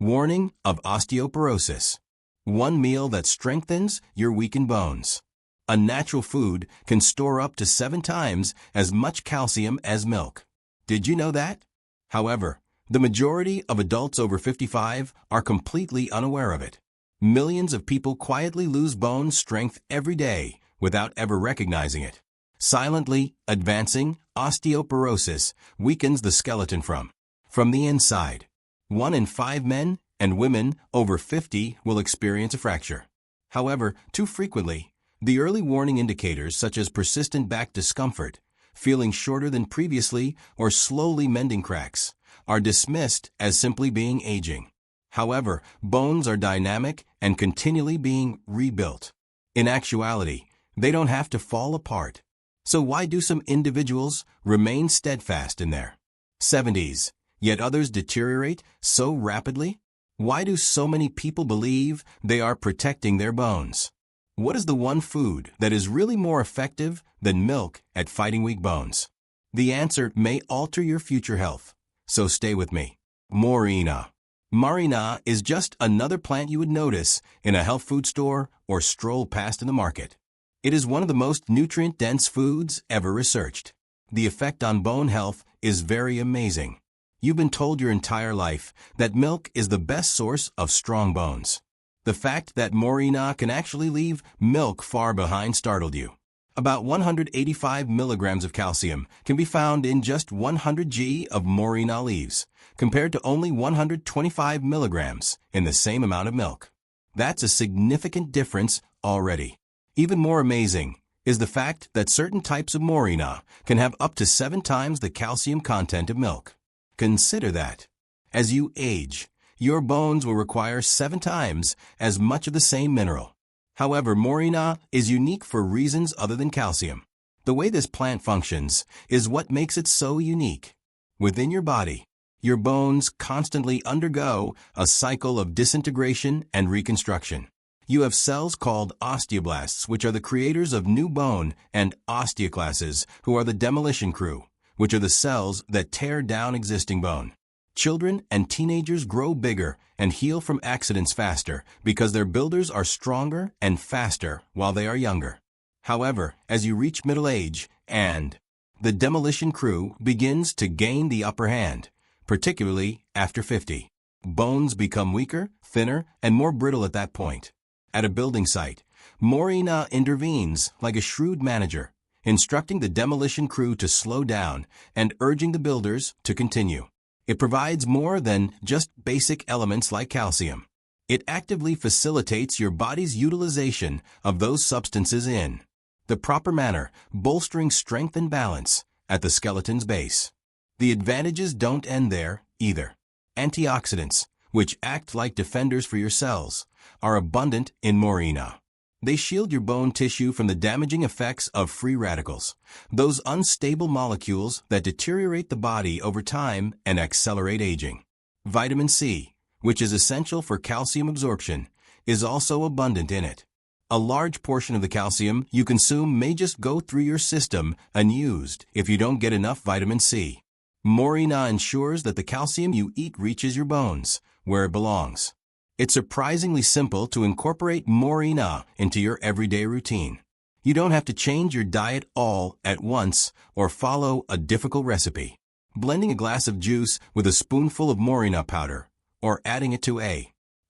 Warning of osteoporosis. One meal that strengthens your weakened bones. A natural food can store up to 7 times as much calcium as milk. Did you know that? However, the majority of adults over 55 are completely unaware of it. Millions of people quietly lose bone strength every day without ever recognizing it. Silently advancing, osteoporosis weakens the skeleton from the inside. 1 in 5 men and women over 50 will experience a fracture. However, too frequently, the early warning indicators such as persistent back discomfort, feeling shorter than previously, or slowly mending cracks, are dismissed as simply being aging. However, bones are dynamic and continually being rebuilt. In actuality, they don't have to fall apart. So why do some individuals remain steadfast in their 70s, yet others deteriorate so rapidly? Why do so many people believe they are protecting their bones? What is the one food that is really more effective than milk at fighting weak bones? The answer may alter your future health, so stay with me. Moringa. Moringa is just another plant you would notice in a health food store or stroll past in the market. It is one of the most nutrient-dense foods ever researched. The effect on bone health is very amazing. You've been told your entire life that milk is the best source of strong bones. The fact that Moringa can actually leave milk far behind startled you. About 185 milligrams of calcium can be found in just 100 g of Moringa leaves, compared to only 125 milligrams in the same amount of milk. That's a significant difference already. Even more amazing is the fact that certain types of Moringa can have up to 7 times the calcium content of milk. Consider that. As you age, your bones will require 7 times as much of the same mineral. However, Moringa is unique for reasons other than calcium. The way this plant functions is what makes it so unique. Within your body, your bones constantly undergo a cycle of disintegration and reconstruction. You have cells called osteoblasts, which are the creators of new bone, and osteoclasts, who are the demolition crew, which are the cells that tear down existing bone. Children and teenagers grow bigger and heal from accidents faster because their builders are stronger and faster while they are younger. However, as you reach middle age and the demolition crew begins to gain the upper hand, particularly after 50, bones become weaker, thinner, and more brittle at that point. At a building site, Moringa intervenes like a shrewd manager, instructing the demolition crew to slow down and urging the builders to continue. It provides more than just basic elements like calcium. It actively facilitates your body's utilization of those substances in the proper manner, bolstering strength and balance at the skeleton's base. The advantages don't end there either. Antioxidants, which act like defenders for your cells, are abundant in Moringa. They shield your bone tissue from the damaging effects of free radicals, those unstable molecules that deteriorate the body over time and accelerate aging. Vitamin C, which is essential for calcium absorption, is also abundant in it. A large portion of the calcium you consume may just go through your system unused if you don't get enough vitamin C. Moringa ensures that the calcium you eat reaches your bones, where it belongs. It's surprisingly simple to incorporate Moringa into your everyday routine. You don't have to change your diet all at once or follow a difficult recipe. Blending a glass of juice with a spoonful of Moringa powder or adding it to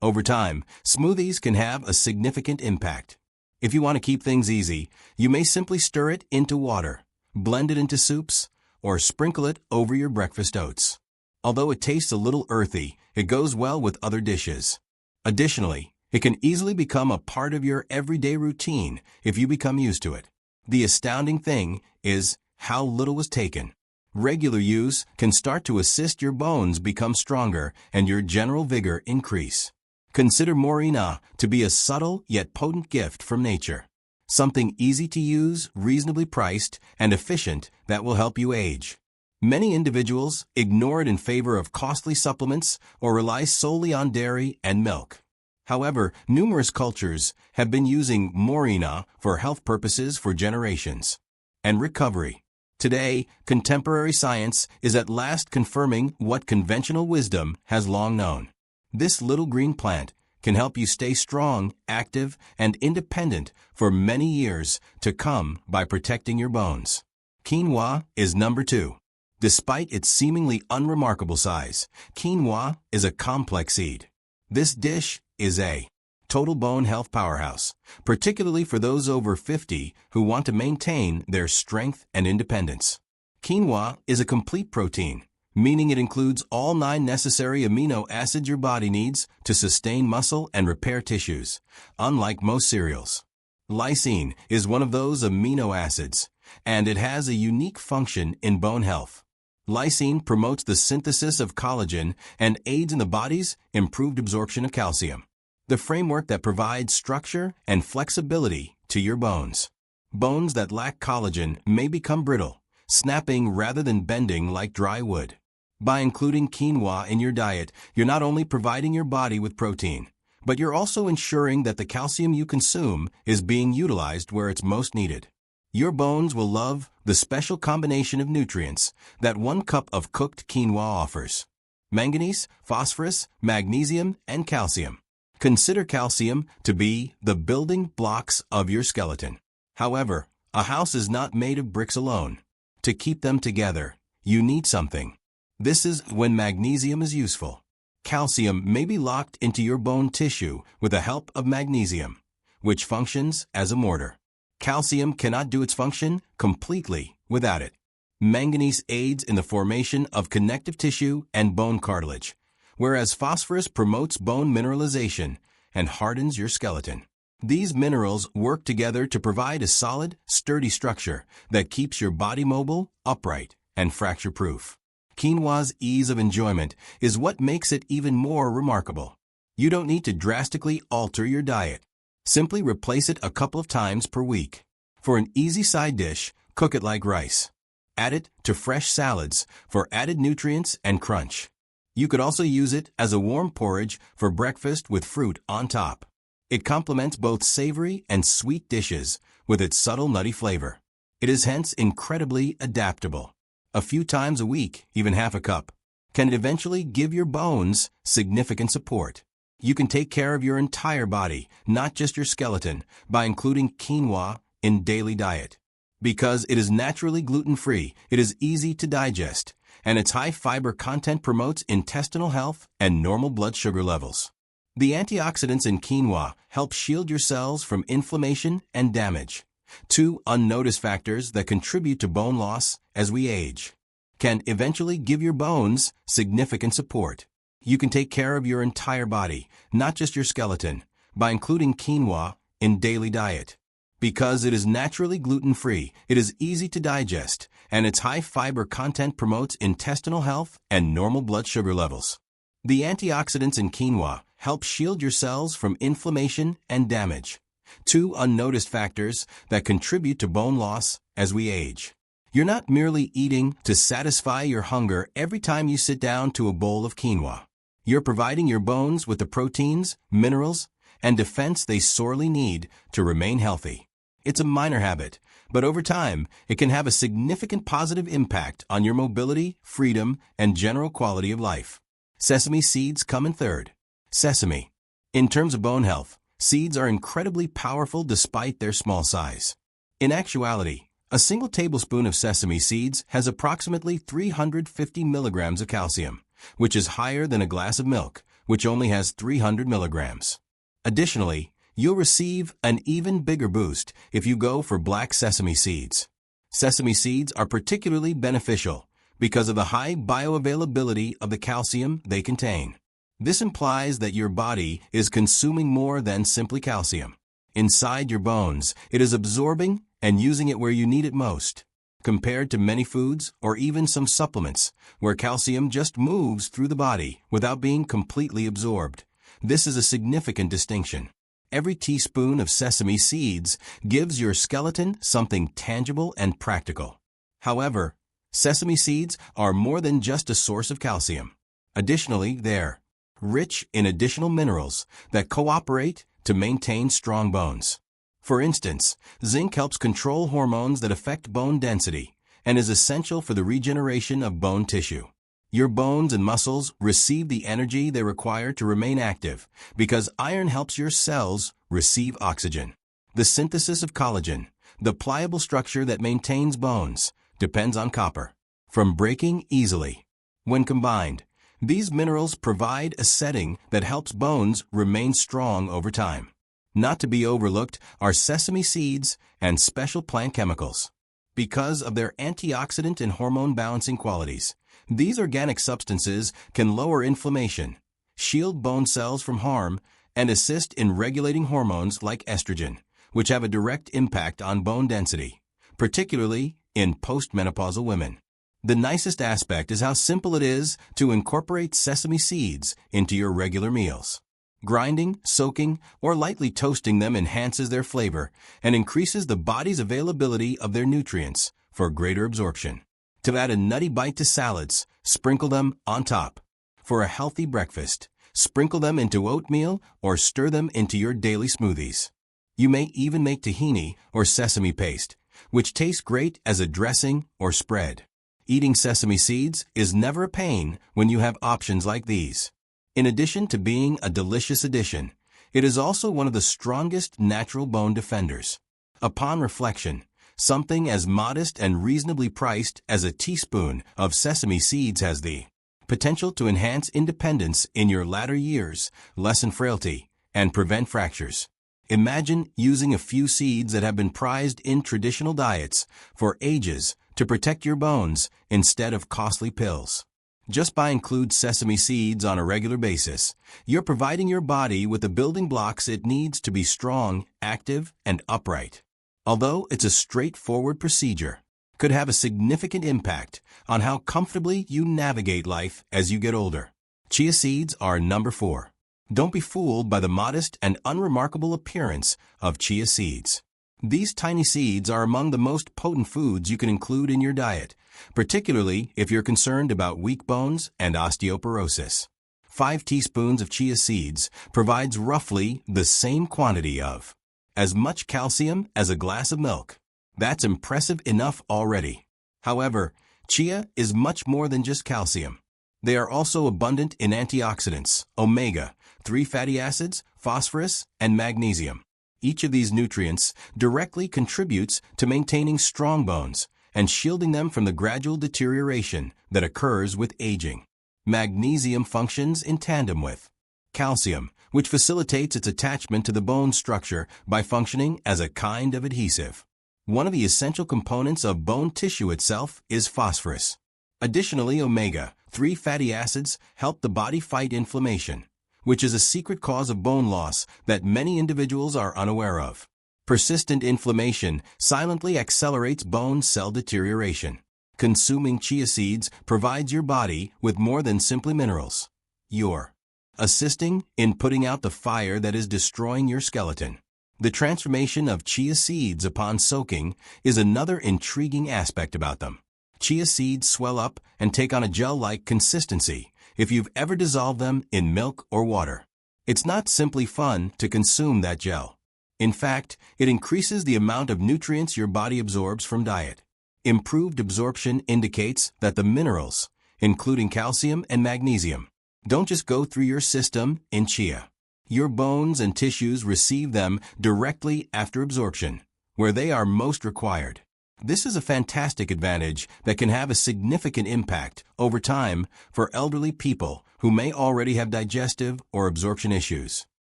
over time, smoothies can have a significant impact. If you want to keep things easy, you may simply stir it into water, blend it into soups, or sprinkle it over your breakfast oats. Although it tastes a little earthy, it goes well with other dishes. Additionally, it can easily become a part of your everyday routine if you become used to it. The astounding thing is how little was taken. Regular use can start to assist your bones become stronger and your general vigor increase. Consider Moringa to be a subtle yet potent gift from nature. Something easy to use, reasonably priced, and efficient that will help you age. Many individuals ignore it in favor of costly supplements or rely solely on dairy and milk. However, numerous cultures have been using Moringa for health purposes for generations. And recovery. Today, contemporary science is at last confirming what conventional wisdom has long known. This little green plant can help you stay strong, active, and independent for many years to come by protecting your bones. Quinoa is number 2. Despite its seemingly unremarkable size, quinoa is a complex seed. This dish is a total bone health powerhouse, particularly for those over 50 who want to maintain their strength and independence. Quinoa is a complete protein, meaning it includes all 9 necessary amino acids your body needs to sustain muscle and repair tissues, unlike most cereals. Lysine is one of those amino acids, and it has a unique function in bone health. Lysine promotes the synthesis of collagen and aids in the body's improved absorption of calcium, the framework that provides structure and flexibility to your bones. Bones that lack collagen may become brittle, snapping rather than bending like dry wood. By including quinoa in your diet, you're not only providing your body with protein, but you're also ensuring that the calcium you consume is being utilized where it's most needed. Your bones will love the special combination of nutrients that 1 cup of cooked quinoa offers: manganese, phosphorus, magnesium, and calcium. Consider calcium to be the building blocks of your skeleton. However, a house is not made of bricks alone. To keep them together, you need something. This is when magnesium is useful. Calcium may be locked into your bone tissue with the help of magnesium, which functions as a mortar. Calcium cannot do its function completely without it. Manganese aids in the formation of connective tissue and bone cartilage, whereas phosphorus promotes bone mineralization and hardens your skeleton. These minerals work together to provide a solid, sturdy structure that keeps your body mobile, upright, and fracture-proof. Quinoa's ease of enjoyment is what makes it even more remarkable. You don't need to drastically alter your diet. Simply replace it a couple of times per week. For an easy side dish, cook it like rice. Add it to fresh salads for added nutrients and crunch. You could also use it as a warm porridge for breakfast with fruit on top. It complements both savory and sweet dishes with its subtle nutty flavor. It is hence incredibly adaptable. A few times a week, even half a cup, can eventually give your bones significant support. You can take care of your entire body, not just your skeleton, by including quinoa in daily diet. Because it is naturally gluten-free, it is easy to digest, and its high fiber content promotes intestinal health and normal blood sugar levels. The antioxidants in quinoa help shield your cells from inflammation and damage, 2 unnoticed factors that contribute to bone loss as we age. Can eventually give your bones significant support. You can take care of your entire body, not just your skeleton, by including quinoa in daily diet. Because it is naturally gluten-free, it is easy to digest, and its high fiber content promotes intestinal health and normal blood sugar levels. The antioxidants in quinoa help shield your cells from inflammation and damage, 2 unnoticed factors that contribute to bone loss as we age. You're not merely eating to satisfy your hunger every time you sit down to a bowl of quinoa. You're providing your bones with the proteins, minerals, and defense they sorely need to remain healthy. It's a minor habit, but over time, it can have a significant positive impact on your mobility, freedom, and general quality of life. Sesame seeds come in third. Sesame. In terms of bone health, seeds are incredibly powerful despite their small size. In actuality, a single tablespoon of sesame seeds has approximately 350 milligrams of calcium, which is higher than a glass of milk, which only has 300 milligrams. Additionally, you'll receive an even bigger boost if you go for black sesame seeds. Sesame seeds are particularly beneficial because of the high bioavailability of the calcium they contain. This implies that your body is consuming more than simply calcium. Inside your bones, it is absorbing and using it where you need it most, compared to many foods or even some supplements, where calcium just moves through the body without being completely absorbed. This is a significant distinction. Every teaspoon of sesame seeds gives your skeleton something tangible and practical. However, sesame seeds are more than just a source of calcium. Additionally, they're rich in additional minerals that cooperate to maintain strong bones. For instance, zinc helps control hormones that affect bone density and is essential for the regeneration of bone tissue. Your bones and muscles receive the energy they require to remain active because iron helps your cells receive oxygen. The synthesis of collagen, the pliable structure that maintains bones, depends on copper, from breaking easily. When combined, these minerals provide a setting that helps bones remain strong over time. Not to be overlooked are sesame seeds and special plant chemicals. Because of their antioxidant and hormone-balancing qualities, these organic substances can lower inflammation, shield bone cells from harm, and assist in regulating hormones like estrogen, which have a direct impact on bone density, particularly in postmenopausal women. The nicest aspect is how simple it is to incorporate sesame seeds into your regular meals. Grinding, soaking, or lightly toasting them enhances their flavor and increases the body's availability of their nutrients for greater absorption. To add a nutty bite to salads, sprinkle them on top. For a healthy breakfast, sprinkle them into oatmeal or stir them into your daily smoothies. You may even make tahini or sesame paste, which tastes great as a dressing or spread. Eating sesame seeds is never a pain when you have options like these. In addition to being a delicious addition, it is also one of the strongest natural bone defenders. Upon reflection, something as modest and reasonably priced as a teaspoon of sesame seeds has the potential to enhance independence in your latter years, lessen frailty, and prevent fractures. Imagine using a few seeds that have been prized in traditional diets for ages to protect your bones instead of costly pills. Just by including sesame seeds on a regular basis, you're providing your body with the building blocks it needs to be strong, active, and upright. Although it's a straightforward procedure, could have a significant impact on how comfortably you navigate life as you get older. Chia seeds are number 4. Don't be fooled by the modest and unremarkable appearance of chia seeds. These tiny seeds are among the most potent foods you can include in your diet, particularly if you're concerned about weak bones and osteoporosis. 5 teaspoons of chia seeds provides roughly the same quantity of as much calcium as a glass of milk. That's impressive enough already. However, chia is much more than just calcium. They are also abundant in antioxidants, omega-3 fatty acids, phosphorus, and magnesium. Each of these nutrients directly contributes to maintaining strong bones and shielding them from the gradual deterioration that occurs with aging. Magnesium functions in tandem with calcium, which facilitates its attachment to the bone structure by functioning as a kind of adhesive. One of the essential components of bone tissue itself is phosphorus. Additionally, omega-3 fatty acids help the body fight inflammation, which is a secret cause of bone loss that many individuals are unaware of. Persistent inflammation silently accelerates bone cell deterioration. Consuming chia seeds provides your body with more than simply minerals. You're assisting in putting out the fire that is destroying your skeleton. The transformation of chia seeds upon soaking is another intriguing aspect about them. Chia seeds swell up and take on a gel-like consistency if you've ever dissolved them in milk or water. It's not simply fun to consume that gel. In fact, it increases the amount of nutrients your body absorbs from diet. Improved absorption indicates that the minerals, including calcium and magnesium, don't just go through your system in chia. Your bones and tissues receive them directly after absorption, where they are most required. This is a fantastic advantage that can have a significant impact over time for elderly people who may already have digestive or absorption issues.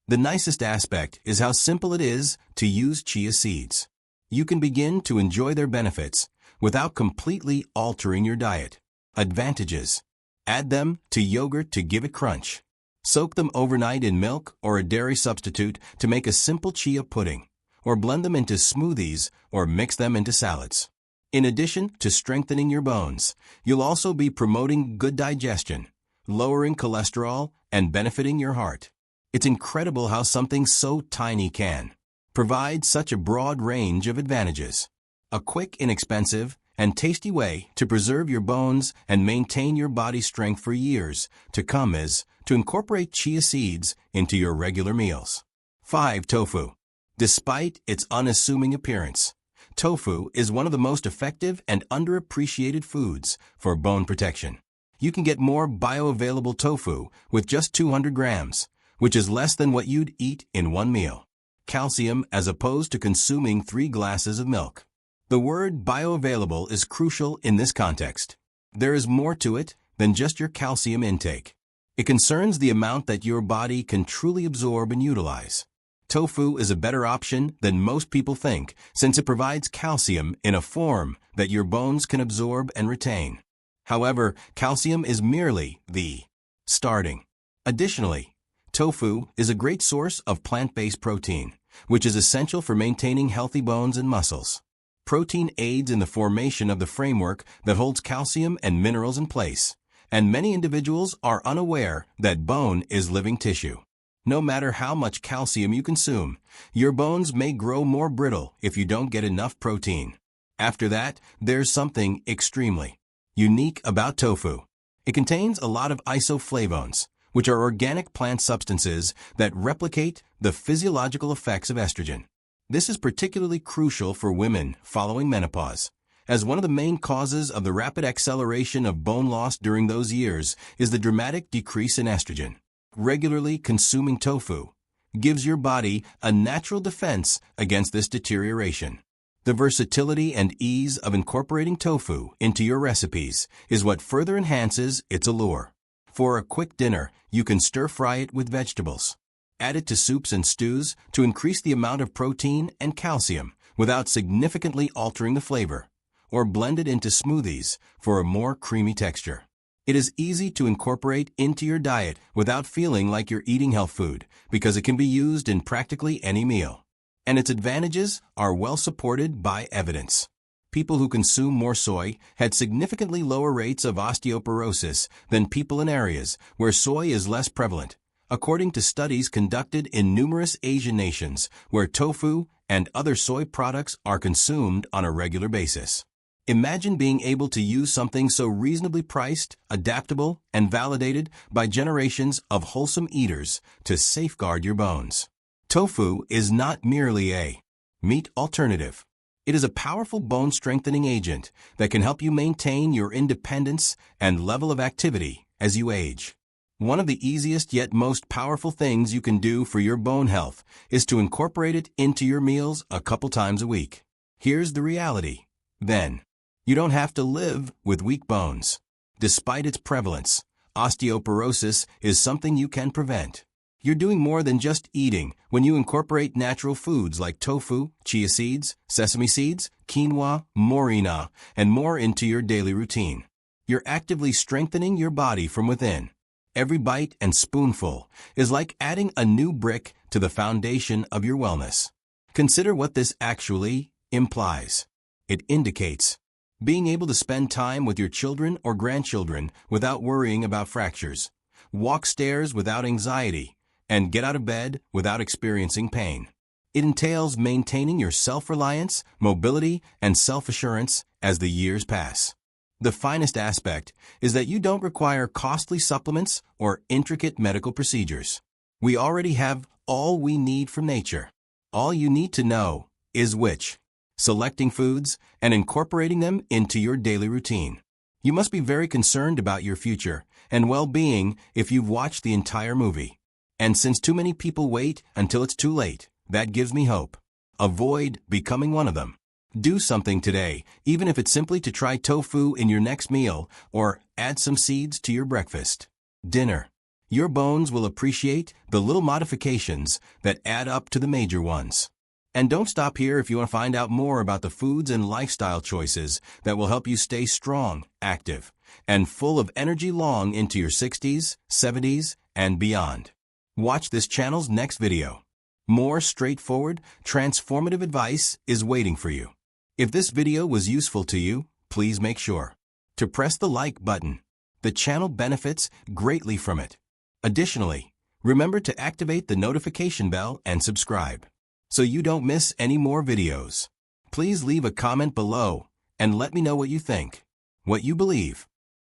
The nicest aspect is how simple it is to use chia seeds. You can begin to enjoy their benefits without completely altering your diet. Advantages: add them to yogurt to give it crunch. Soak them overnight in milk or a dairy substitute to make a simple chia pudding, or blend them into smoothies or mix them into salads. In addition to strengthening your bones, you'll also be promoting good digestion, lowering cholesterol, and benefiting your heart. It's incredible how something so tiny can provide such a broad range of advantages. A quick, inexpensive, and tasty way to preserve your bones and maintain your body strength for years to come is to incorporate chia seeds into your regular meals. 5. Tofu. Despite its unassuming appearance, tofu is one of the most effective and underappreciated foods for bone protection. You can get more bioavailable tofu with just 200 grams, which is less than what you'd eat in one meal. Calcium as opposed to consuming 3 glasses of milk. The word bioavailable is crucial in this context. There is more to it than just your calcium intake. It concerns the amount that your body can truly absorb and utilize. Tofu is a better option than most people think, since it provides calcium in a form that your bones can absorb and retain. However, calcium is merely the starting. Additionally, tofu is a great source of plant-based protein, which is essential for maintaining healthy bones and muscles. Protein aids in the formation of the framework that holds calcium and minerals in place, and many individuals are unaware that bone is living tissue. No matter how much calcium you consume, your bones may grow more brittle if you don't get enough protein. After that, there's something extremely unique about tofu. It contains a lot of isoflavones, which are organic plant substances that replicate the physiological effects of estrogen. This is particularly crucial for women following menopause, as one of the main causes of the rapid acceleration of bone loss during those years is the dramatic decrease in estrogen. Regularly consuming tofu gives your body a natural defense against this deterioration. The versatility and ease of incorporating tofu into your recipes is what further enhances its allure. For a quick dinner, you can stir-fry it with vegetables. Add it to soups and stews to increase the amount of protein and calcium without significantly altering the flavor, or blend it into smoothies for a more creamy texture. It is easy to incorporate into your diet without feeling like you're eating health food because it can be used in practically any meal. And its advantages are well supported by evidence. People who consume more soy had significantly lower rates of osteoporosis than people in areas where soy is less prevalent, according to studies conducted in numerous Asian nations where tofu and other soy products are consumed on a regular basis. Imagine being able to use something so reasonably priced, adaptable, and validated by generations of wholesome eaters to safeguard your bones. Tofu is not merely a meat alternative. It is a powerful bone-strengthening agent that can help you maintain your independence and level of activity as you age. One of the easiest yet most powerful things you can do for your bone health is to incorporate it into your meals a couple times a week. Here's the reality, then. You don't have to live with weak bones. Despite its prevalence, osteoporosis is something you can prevent. You're doing more than just eating when you incorporate natural foods like tofu, chia seeds, sesame seeds, quinoa, moringa, and more into your daily routine. You're actively strengthening your body from within. Every bite and spoonful is like adding a new brick to the foundation of your wellness. Consider what this actually implies. It indicates being able to spend time with your children or grandchildren without worrying about fractures, walk stairs without anxiety, and get out of bed without experiencing pain. It entails maintaining your self-reliance, mobility, and self-assurance as the years pass. The finest aspect is that you don't require costly supplements or intricate medical procedures. We already have all we need from nature. All you need to know is which. Selecting foods and incorporating them into your daily routine. You must be very concerned about your future and well-being if you've watched the entire movie. And since too many people wait until it's too late, that gives me hope. Avoid becoming one of them. Do something today, even if it's simply to try tofu in your next meal or add some seeds to your breakfast. Dinner. Your bones will appreciate the little modifications that add up to the major ones. And don't stop here if you want to find out more about the foods and lifestyle choices that will help you stay strong, active, and full of energy long into your 60s, 70s, and beyond. Watch this channel's next video. More straightforward, transformative advice is waiting for you. If this video was useful to you, please make sure to press the like button. The channel benefits greatly from it. Additionally, remember to activate the notification bell and subscribe, so you don't miss any more videos. Please leave a comment below and let me know what you think, what you believe,